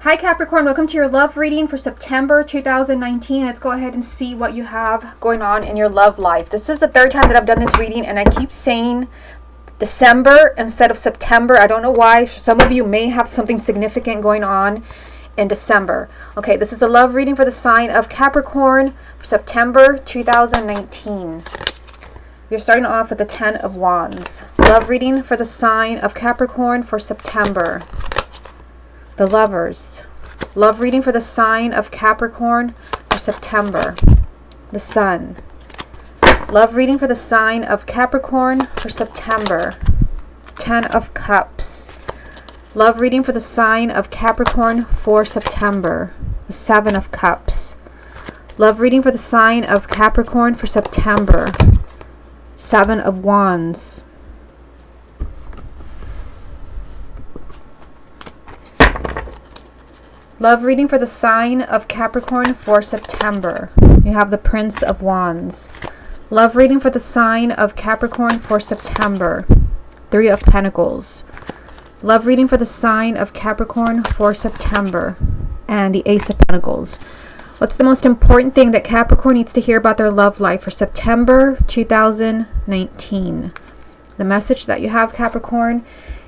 Hi Capricorn, welcome to your love reading for September 2019. Let's go ahead and see what you have going on in your love life. This is the third time that I've done this reading and I keep saying December instead of September. I don't know why. Some of you may have something significant going on in December. Okay, this is a love reading for the sign of Capricorn for September 2019. We're starting off with the 10 of Wands. Love reading for the sign of Capricorn for September. The Lovers. Love reading for the sign of Capricorn for September. The Sun. Love reading for the sign of Capricorn for September. 10 of Cups. Love reading for the sign of Capricorn for September. The 7 of Cups. Love reading for the sign of Capricorn for September. 7 of Wands. Love reading for the sign of Capricorn for September. You have the Prince of Wands. Love reading for the sign of Capricorn for September. 3 of Pentacles. Love reading for the sign of Capricorn for September. And the Ace of Pentacles. What's the most important thing that Capricorn needs to hear about their love life for September 2019? The message that you have, Capricorn,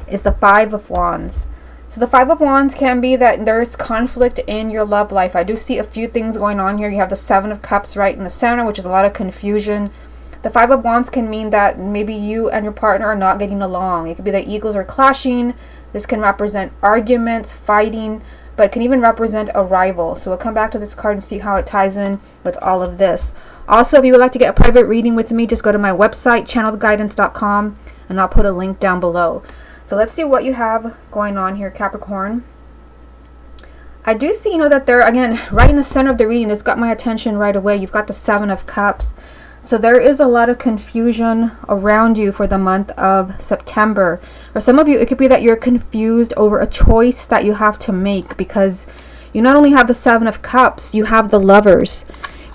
is the 5 of Wands. So the 5 of Wands can be that there's conflict in your love life. I do see a few things going on here. You have the 7 of Cups right in the center, which is a lot of confusion. The 5 of Wands can mean that maybe you and your partner are not getting along. It could be that egos are clashing. This can represent arguments, fighting, but it can even represent a rival. So we'll come back to this card and see how it ties in with all of this. Also, if you would like to get a private reading with me, just go to my website, channeltheguidance.com, and I'll put a link down below. So let's see what you have going on here, Capricorn. I do see, that they're, again, right in the center of the reading. This got my attention right away. You've got the 7 of Cups. So there is a lot of confusion around you for the month of September. For some of you, it could be that you're confused over a choice that you have to make, because you not only have the 7 of Cups, you have the Lovers.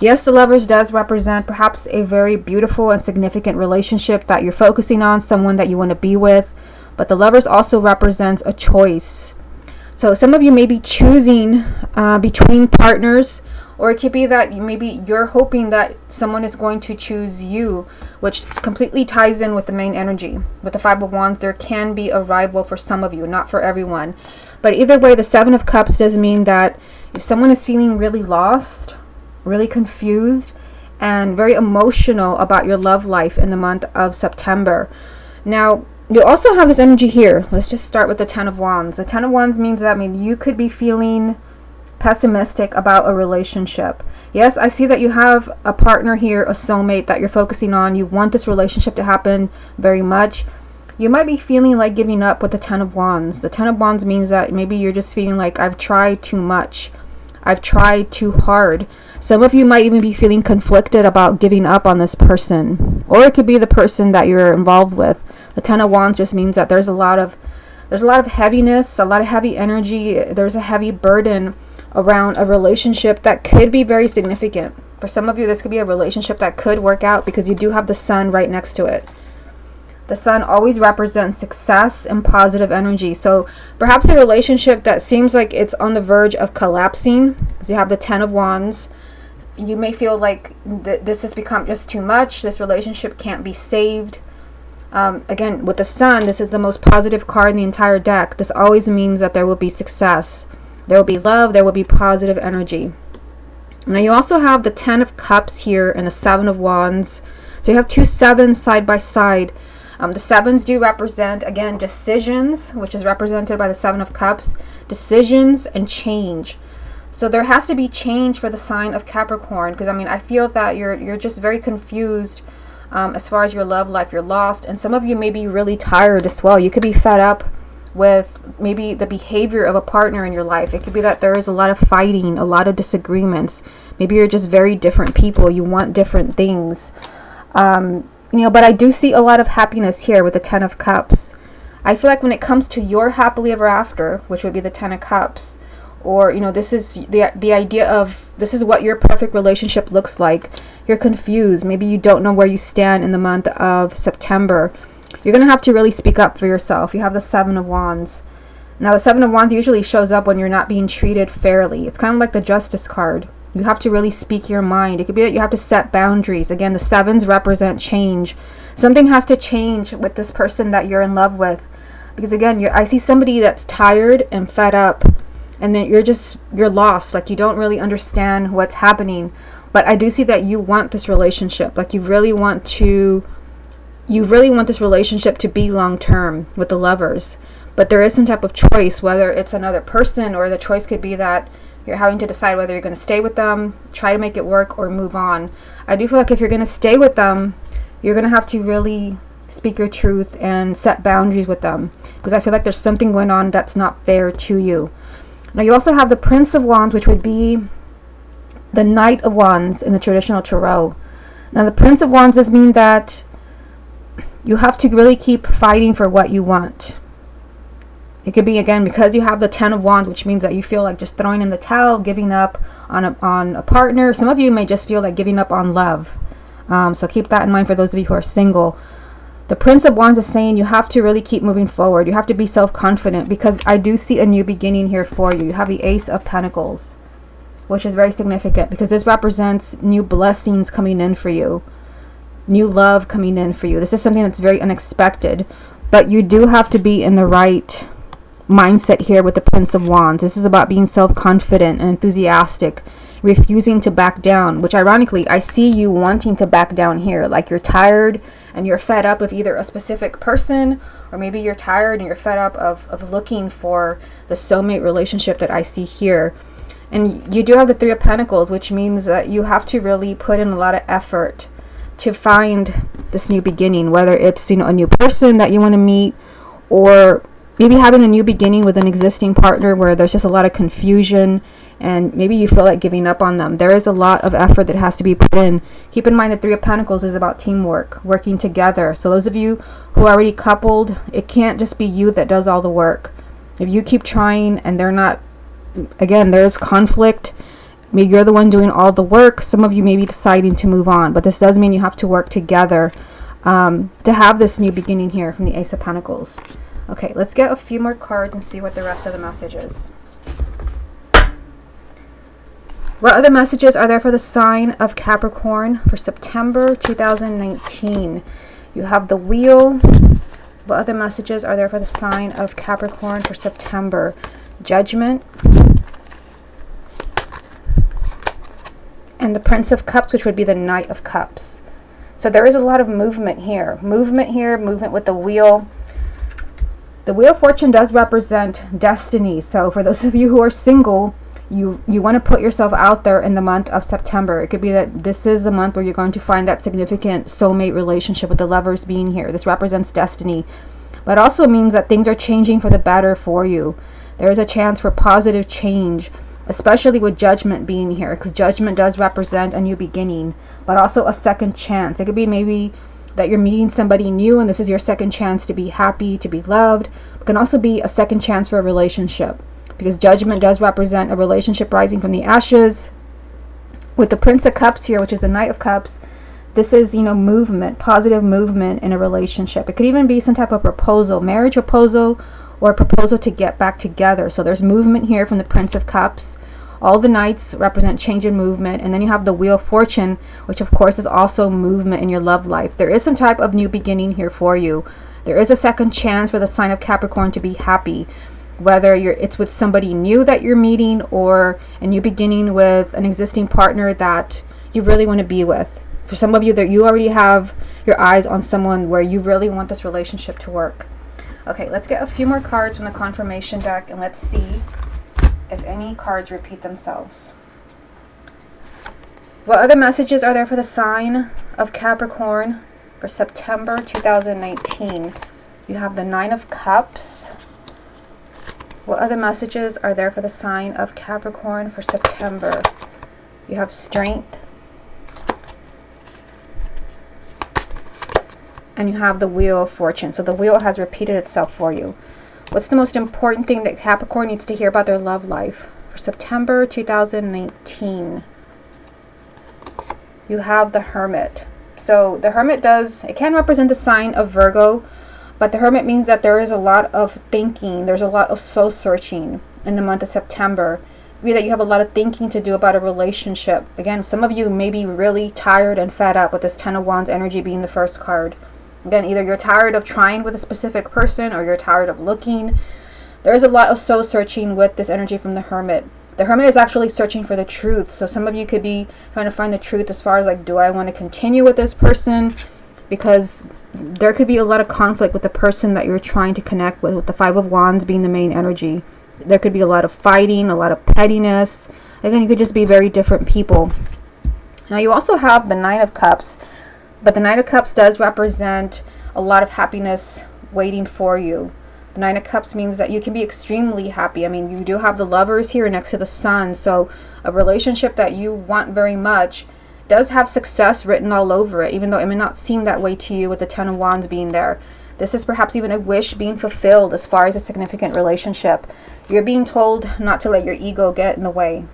Yes, the Lovers does represent perhaps a very beautiful and significant relationship that you're focusing on, someone that you want to be with. But the Lovers also represents a choice. So some of you may be choosing between partners, or it could be that maybe you're hoping that someone is going to choose you, which completely ties in with the main energy. With the 5 of Wands, there can be a rival for some of you, not for everyone. But either way, the 7 of Cups does mean that if someone is feeling really lost, really confused, and very emotional about your love life in the month of September. Now, you also have this energy here. Let's just start with the 10 of Wands. The 10 of Wands means that you could be feeling pessimistic about a relationship. Yes, I see that you have a partner here, a soulmate that you're focusing on. You want this relationship to happen very much. You might be feeling like giving up with the 10 of Wands. The 10 of Wands means that maybe you're just feeling like, I've tried too much. I've tried too hard. Some of you might even be feeling conflicted about giving up on this person. Or it could be the person that you're involved with. The 10 of Wands just means that there's a lot of heaviness, a lot of heavy energy. There's a heavy burden around a relationship that could be very significant. For some of you, this could be a relationship that could work out because you do have the Sun right next to it. The Sun always represents success and positive energy. So perhaps a relationship that seems like it's on the verge of collapsing, because you have the 10 of Wands. You may feel like this has become just too much. This relationship can't be saved. Again, with the Sun, this is the most positive card in the entire deck. This always means that there will be success. There will be love. There will be positive energy. Now, you also have the 10 of Cups here and the 7 of Wands. So you have two 7s side by side. The 7s do represent, again, decisions, which is represented by the 7 of Cups. Decisions and change. So there has to be change for the sign of Capricorn. Because, I feel that you're just very confused as far as your love life. You're lost. And some of you may be really tired as well. You could be fed up with maybe the behavior of a partner in your life. It could be that there is a lot of fighting, a lot of disagreements. Maybe you're just very different people. You want different things. But I do see a lot of happiness here with the 10 of Cups. I feel like when it comes to your happily ever after, which would be the 10 of Cups, or, this is the idea of this is what your perfect relationship looks like. You're confused. Maybe you don't know where you stand in the month of September. You're going to have to really speak up for yourself. You have the 7 of Wands. Now, the Seven of Wands usually shows up when you're not being treated fairly. It's kind of like the Justice card. You have to really speak your mind. It could be that you have to set boundaries. Again, the sevens represent change. Something has to change with this person that you're in love with. Because again, I see somebody that's tired and fed up. And then you're lost. Like, you don't really understand what's happening. But I do see that you want this relationship. Like, you really want this relationship to be long term with the lovers. But there is some type of choice, whether it's another person, or the choice could be that you're having to decide whether you're going to stay with them, try to make it work, or move on. I do feel like if you're going to stay with them, you're going to have to really speak your truth and set boundaries with them. Because I feel like there's something going on that's not fair to you. Now, you also have the Prince of Wands, which would be the Knight of Wands in the traditional tarot. Now, the Prince of Wands does mean that you have to really keep fighting for what you want. It could be, again, because you have the Ten of Wands, which means that you feel like just throwing in the towel, giving up on a partner. Some of you may just feel like giving up on love. So keep that in mind for those of you who are single. The Prince of Wands is saying you have to really keep moving forward. You have to be self-confident, because I do see a new beginning here for you. You have the Ace of Pentacles, which is very significant because this represents new blessings coming in for you. New love coming in for you. This is something that's very unexpected, but you do have to be in the right mindset here with the Prince of Wands. This is about being self-confident and enthusiastic, refusing to back down, which ironically, I see you wanting to back down here. Like, you're tired and you're fed up of either a specific person, or maybe you're tired and you're fed up of looking for the soulmate relationship that I see here. And you do have the Three of Pentacles, which means that you have to really put in a lot of effort to find this new beginning, whether it's, a new person that you want to meet, or maybe having a new beginning with an existing partner where there's just a lot of confusion and maybe you feel like giving up on them. There is a lot of effort that has to be put in. Keep in mind the Three of Pentacles is about teamwork, working together. So those of you who are already coupled, it can't just be you that does all the work. If you keep trying and they're not, again, there's conflict. Maybe you're the one doing all the work. Some of you may be deciding to move on, but this does mean you have to work together to have this new beginning here from the Ace of Pentacles. Okay, let's get a few more cards and see what the rest of the message is. What other messages are there for the sign of Capricorn for September 2019? You have the Wheel. What other messages are there for the sign of Capricorn for September? Judgment. And the Prince of Cups, which would be the Knight of Cups. So there is a lot of movement here. Movement with the Wheel. The Wheel of Fortune does represent destiny. So for those of you who are single, you want to put yourself out there in the month of September. It could be that this is the month where you're going to find that significant soulmate relationship with the lovers being here. This represents destiny. But it also means that things are changing for the better for you. There is a chance for positive change, especially with Judgment being here, because Judgment does represent a new beginning, but also a second chance. It could be maybe that you're meeting somebody new and this is your second chance to be happy, to be loved. It can also be a second chance for a relationship, because Judgment does represent a relationship rising from the ashes. With the Prince of Cups here, which is the Knight of Cups, this is, movement, positive movement in a relationship. It could even be some type of proposal, marriage proposal, or a proposal to get back together. So there's movement here from the Prince of Cups. All the Knights represent change and movement. And then you have the Wheel of Fortune, which of course is also movement in your love life. There is some type of new beginning here for you. There is a second chance for the sign of Capricorn to be happy, whether it's with somebody new that you're meeting, or a new beginning with an existing partner that you really want to be with. For some of you, that you already have your eyes on someone where you really want this relationship to work. Okay, let's get a few more cards from the confirmation deck and let's see if any cards repeat themselves. What other messages are there for the sign of Capricorn for September 2019? You have the Nine of Cups. What other messages are there for the sign of Capricorn for September? You have Strength. And you have the Wheel of Fortune. So the wheel has repeated itself for you. What's the most important thing that Capricorn needs to hear about their love life for September 2019? You have the Hermit. So the Hermit it can represent the sign of Virgo, But the Hermit means that there is a lot of thinking, there's a lot of soul searching in the month of September. Maybe that you have a lot of thinking to do about a relationship. Again, some of you may be really tired and fed up with this Ten of Wands energy being the first card. Again, either you're tired of trying with a specific person or you're tired of looking. There is a lot of soul searching with this energy from the Hermit. The Hermit is actually searching for the truth. So some of you could be trying to find the truth as far as like, do I want to continue with this person? Because there could be a lot of conflict with the person that you're trying to connect with the Five of Wands being the main energy. There could be a lot of fighting, a lot of pettiness. Again, you could just be very different people. Now you also have the Nine of Cups, but the Nine of Cups does represent a lot of happiness waiting for you. The Nine of Cups means that you can be extremely happy. I mean, you do have the Lovers here next to the Sun, so a relationship that you want very much does have success written all over it, even though it may not seem that way to you with the Ten of Wands being there. This is perhaps even a wish being fulfilled as far as a significant relationship. You're being told not to let your ego get in the way.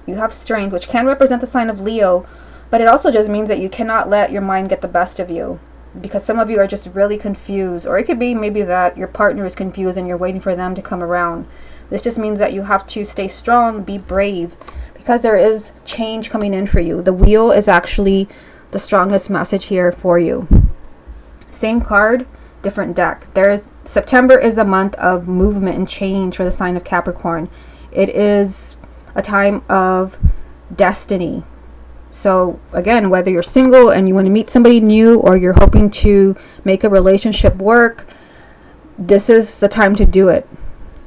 You have strength, which can represent the sign of Leo, but it also just means that you cannot let your mind get the best of you, because some of you are just really confused, or it could be maybe that your partner is confused and you're waiting for them to come around. This just means that you have to stay strong, be brave, because there is change coming in for you. The Wheel is actually the strongest message here for you. Same card, different deck. September is a month of movement and change for the sign of Capricorn. It is a time of destiny. So again, whether you're single and you want to meet somebody new, or you're hoping to make a relationship work, this is the time to do it.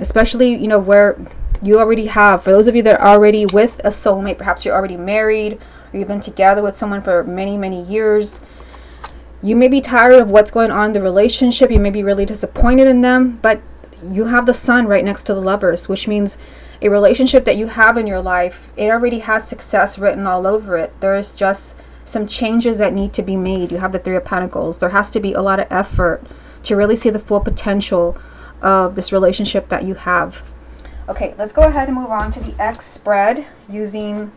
Especially, you know, where you already have, for those of you that are already with a soulmate, perhaps you're already married, or you've been together with someone for many, many years. You may be tired of what's going on in the relationship. You may be really disappointed in them, but you have the Sun right next to the Lovers, which means a relationship that you have in your life, it already has success written all over it. There's just some changes that need to be made. You have the Three of Pentacles. There has to be a lot of effort to really see the full potential of this relationship that you have. Okay, let's go ahead and move on to the X spread using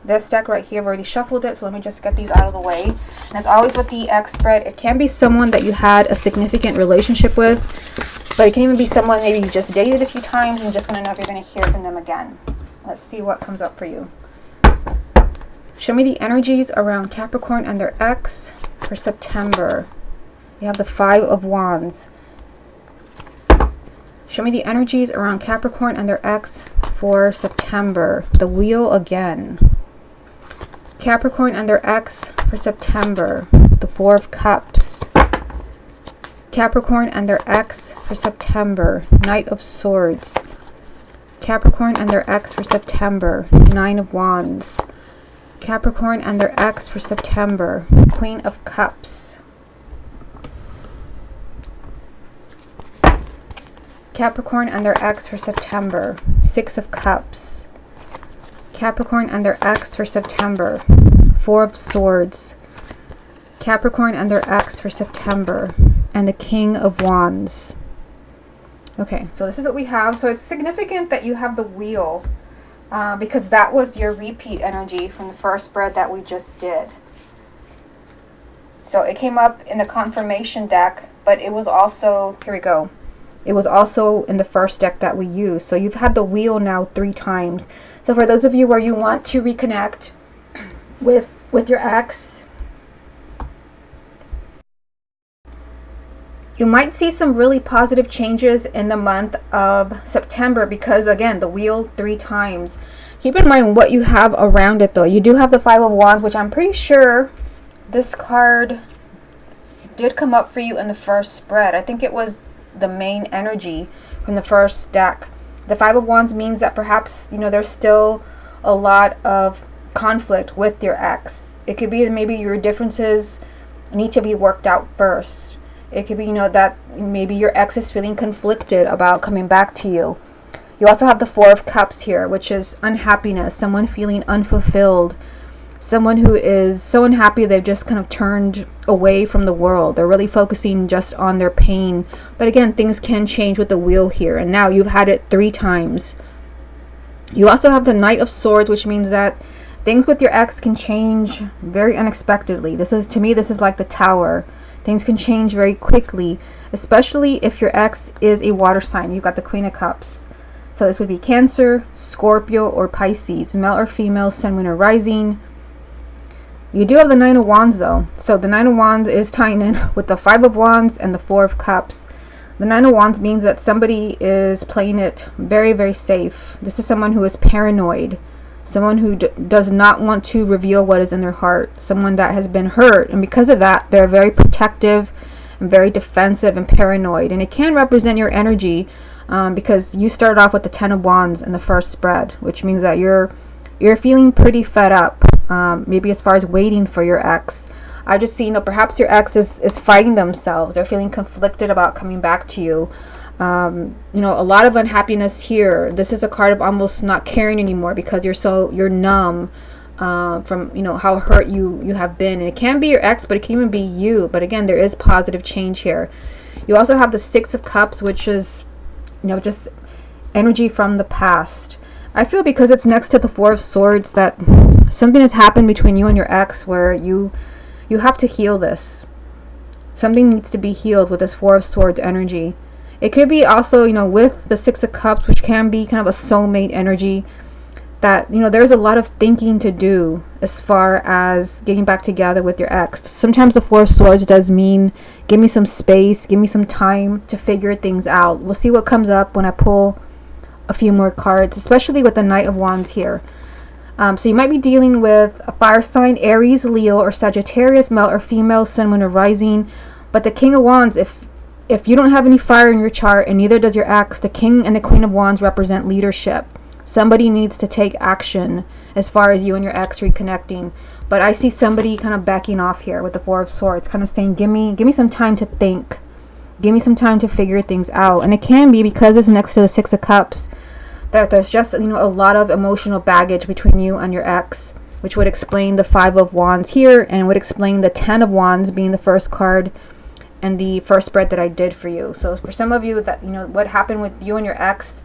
this deck right here. I've already shuffled it, so let me just get these out of the way. And as always with the X spread, it can be someone that you had a significant relationship with, but it can even be someone maybe you just dated a few times and just want to know if you're going to hear from them again. Let's see what comes up for you. Show me the energies around Capricorn and their ex for September. You have the Five of Wands. Show me the energies around Capricorn and their ex for September. The Wheel again. Capricorn and their ex for September. The Four of Cups. Capricorn and their ex for September. Knight of Swords. Capricorn and their ex for September. Nine of Wands. Capricorn and their ex for September. Queen of Cups. Capricorn and their ex for September. Six of Cups. Capricorn and their ex for September. Four of Swords. Capricorn and their ex for September. And the King of Wands. Okay, so this is what we have. So it's significant that you have the Wheel, because that was your repeat energy from the first spread that we just did. So it came up in the confirmation deck, but it was also, here we go. It was also in the first deck that we used. So you've had the Wheel now 3 times. So for those of you where you want to reconnect with your ex, you might see some really positive changes in the month of September, because again, the Wheel 3 times. Keep in mind what you have around it though. You do have the Five of Wands, which I'm pretty sure this card did come up for you in the first spread. I think it was the main energy from the first deck. The Five of Wands means that perhaps, you know, there's still a lot of conflict with your ex. It could be that maybe your differences need to be worked out first. It could be, you know, that maybe your ex is feeling conflicted about coming back to you. You also have the Four of Cups here, which is unhappiness, someone feeling unfulfilled, someone who is so unhappy they've just kind of turned away from the world. They're really focusing just on their pain. But again, things can change with the Wheel here, and now you've had it 3 times. You also have the Knight of Swords, which means that things with your ex can change very unexpectedly. This is, to me, this is like the Tower. Things can change very quickly, especially if your ex is a water sign. You've got the Queen of Cups. So this would be Cancer, Scorpio, or Pisces, male or female, sun, moon, or rising. You do have the Nine of Wands though. So the Nine of Wands is tying in with the Five of Wands and the Four of Cups. The Nine of Wands means that somebody is playing it very, very safe. This is someone who is paranoid. Someone who does not want to reveal what is in their heart. Someone that has been hurt. And because of that, they're very protective and very defensive and paranoid. And it can represent your energy because you started off with the Ten of Wands in the first spread, which means that you're feeling pretty fed up. Maybe as far as waiting for your ex. I just see, perhaps your ex is fighting themselves. They're feeling conflicted about coming back to you. A lot of unhappiness here. This is a card of almost not caring anymore because you're numb from how hurt you have been. And it can be your ex, but it can even be you. But again, there is positive change here. You also have the Six of Cups, which is just energy from the past. I feel because it's next to the Four of Swords that something has happened between you and your ex where you have to heal this. Something needs to be healed with this Four of Swords energy. It could be also, with the Six of Cups, which can be kind of a soulmate energy, that, there's a lot of thinking to do as far as getting back together with your ex. Sometimes the Four of Swords does mean, give me some space, give me some time to figure things out. We'll see what comes up when I pull a few more cards, especially with the Knight of Wands here. So you might be dealing with a fire sign, Aries, Leo, or Sagittarius, male or female, sun, moon, or rising. But the King of Wands, if you don't have any fire in your chart, and neither does your ex, the King and the Queen of Wands represent leadership. Somebody needs to take action as far as you and your ex reconnecting. But I see somebody kind of backing off here with the Four of Swords, kind of saying, give me some time to think. Give me some time to figure things out. And it can be because it's next to the Six of Cups that there's just a lot of emotional baggage between you and your ex, which would explain the Five of Wands here, and would explain the Ten of Wands being the first card and the first spread that I did for you. So for some of you, that what happened with you and your ex,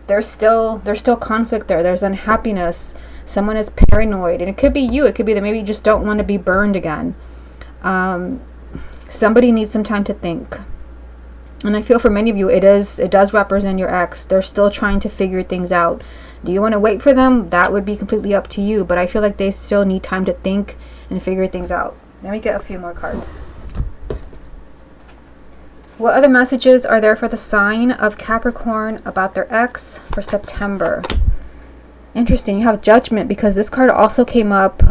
there's still conflict there. There's unhappiness. Someone is paranoid, and it could be you. It could be that maybe you just don't want to be burned again. Somebody needs some time to think. And I feel for many of you, it does represent your ex. They're still trying to figure things out. Do you want to wait for them? That would be completely up to you. But I feel like they still need time to think and figure things out. Let me get a few more cards. What other messages are there for the sign of Capricorn about their ex for September? Interesting. You have Judgment, because this card also came up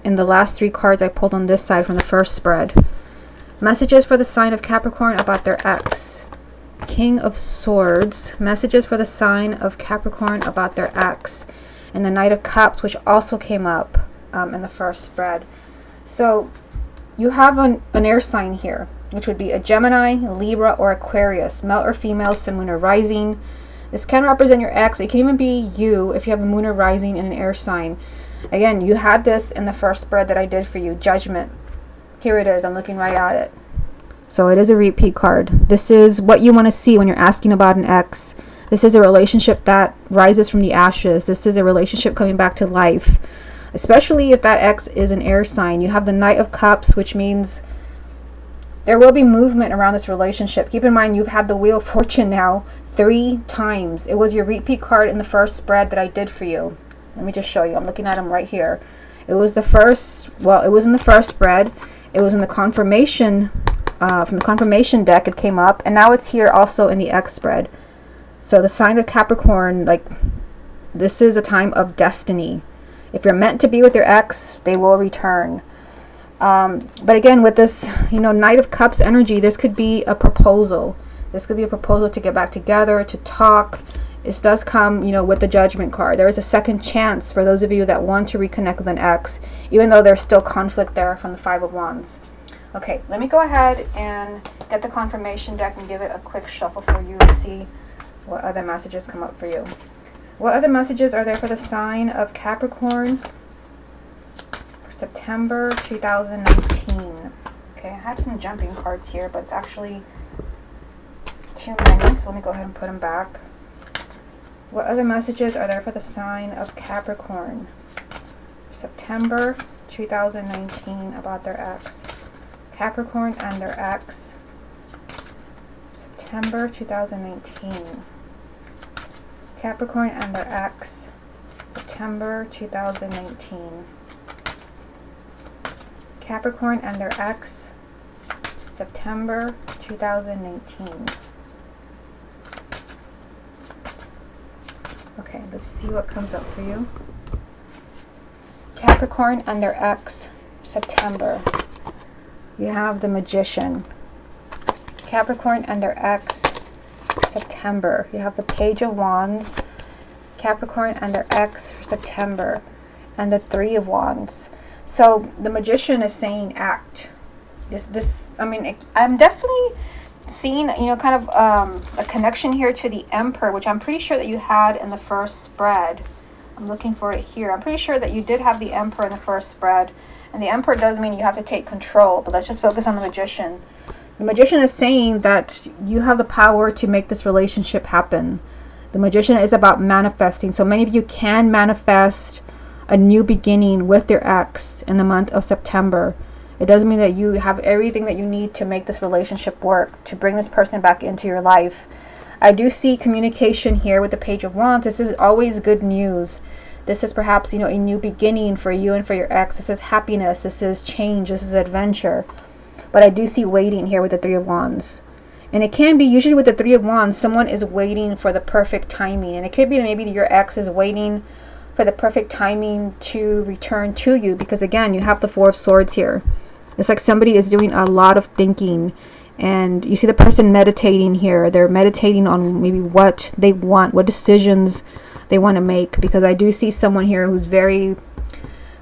in the last three cards I pulled on this side from the first spread. Messages for the sign of Capricorn about their ex. King of Swords. Messages for the sign of Capricorn about their ex. And the Knight of Cups, which also came up in the first spread. So you have an air sign here, which would be a Gemini, Libra, or Aquarius, male or female, sun, moon, or rising. This can represent your ex. It can even be you if you have a moon or rising in an air sign. Again, you had this in the first spread that I did for you, Judgment. Here it is. I'm looking right at it. So it is a repeat card. This is what you want to see when you're asking about an ex. This is a relationship that rises from the ashes. This is a relationship coming back to life, especially if that ex is an air sign. You have the Knight of Cups, which means there will be movement around this relationship. Keep in mind, you've had the Wheel of Fortune now 3 times. It was your repeat card in the first spread that I did for you. Let me just show you. I'm looking at them right here. It was the first, well, it was in the first spread. It was in the confirmation, from the confirmation deck it came up, and now it's here also in the X spread. So the sign of Capricorn, like, this is a time of destiny. If you're meant to be with your ex, they will return. But again, with this, Knight of Cups energy, this could be a proposal. This could be a proposal to get back together, to talk. This does come, with the Judgment card. There is a second chance for those of you that want to reconnect with an ex, even though there's still conflict there from the Five of Wands. Okay, let me go ahead and get the confirmation deck and give it a quick shuffle for you to see what other messages come up for you. What other messages are there for the sign of Capricorn for September 2019? Okay, I had some jumping cards here, but it's actually too many, so let me go ahead and put them back. What other messages are there for the sign of Capricorn for September 2019 about their ex? Capricorn and their ex, September 2019. Capricorn and their ex, September 2019. Capricorn and their ex, September 2019. Okay, let's see what comes up for you. Capricorn and their ex, September. You have the Magician. Capricorn and their ex, September. You have the Page of Wands. Capricorn and their ex for September. And the Three of Wands. So the Magician is saying act. I'm definitely seeing, kind of a connection here to the Emperor, which I'm pretty sure that you had in the first spread. I'm looking for it here. I'm pretty sure that you did have the Emperor in the first spread. And the Emperor does mean you have to take control, but let's just focus on the Magician. The Magician is saying that you have the power to make this relationship happen. The Magician is about manifesting. So many of you can manifest a new beginning with your ex in the month of September. It doesn't mean that you have everything that you need to make this relationship work, to bring this person back into your life. I do see communication here with the Page of Wands. This is always good news. This is perhaps, a new beginning for you and for your ex. This is happiness. This is change. This is adventure. But I do see waiting here with the Three of Wands. And it can be, usually with the Three of Wands, someone is waiting for the perfect timing. And it could be that maybe your ex is waiting for the perfect timing to return to you. Because again, you have the Four of Swords here. It's like somebody is doing a lot of thinking. And you see the person meditating here. They're meditating on maybe what they want, what decisions they want to make. Because I do see someone here who's very,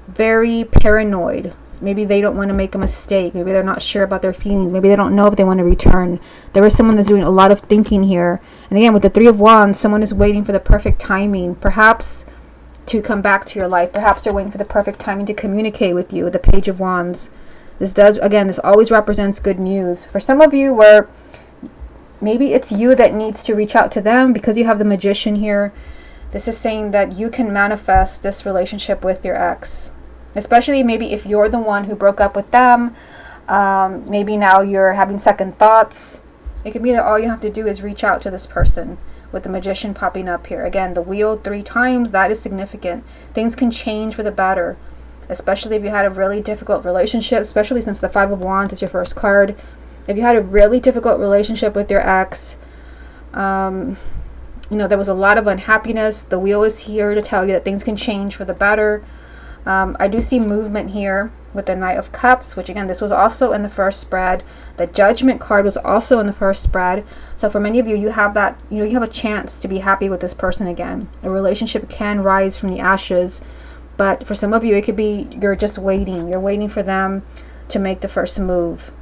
very paranoid. Maybe they don't want to make a mistake. Maybe they're not sure about their feelings. Maybe they don't know if they want to return. There is someone that's doing a lot of thinking here. And again, with the Three of Wands, someone is waiting for the perfect timing. Perhaps to come back to your life. Perhaps they're waiting for the perfect timing to communicate with you. The Page of Wands. This always represents good news. For some of you where maybe it's you that needs to reach out to them because you have the Magician here. This is saying that you can manifest this relationship with your ex. Especially maybe if you're the one who broke up with them. Maybe now you're having second thoughts. It could be that all you have to do is reach out to this person with the Magician popping up here. Again, the Wheel 3 times, that is significant. Things can change for the better. Especially if you had a really difficult relationship, especially since the Five of Wands is your first card. If you had a really difficult relationship with your ex, there was a lot of unhappiness. The Wheel is here to tell you that things can change for the better. I do see movement here with the Knight of Cups, which again, this was also in the first spread. The Judgment card was also in the first spread. So for many of you, you have that, you have a chance to be happy with this person again. A relationship can rise from the ashes. But for some of you, it could be you're just waiting. You're waiting for them to make the first move.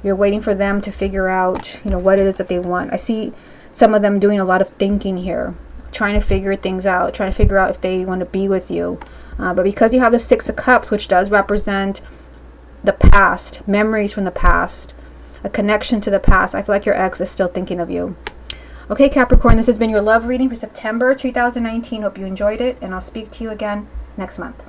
You're waiting for them to figure out, what it is that they want. I see some of them doing a lot of thinking here, trying to figure things out, trying to figure out if they want to be with you. But because you have the Six of Cups, which does represent the past, memories from the past, a connection to the past, I feel like your ex is still thinking of you. Okay, Capricorn, this has been your love reading for September 2019. Hope you enjoyed it, and I'll speak to you again next month.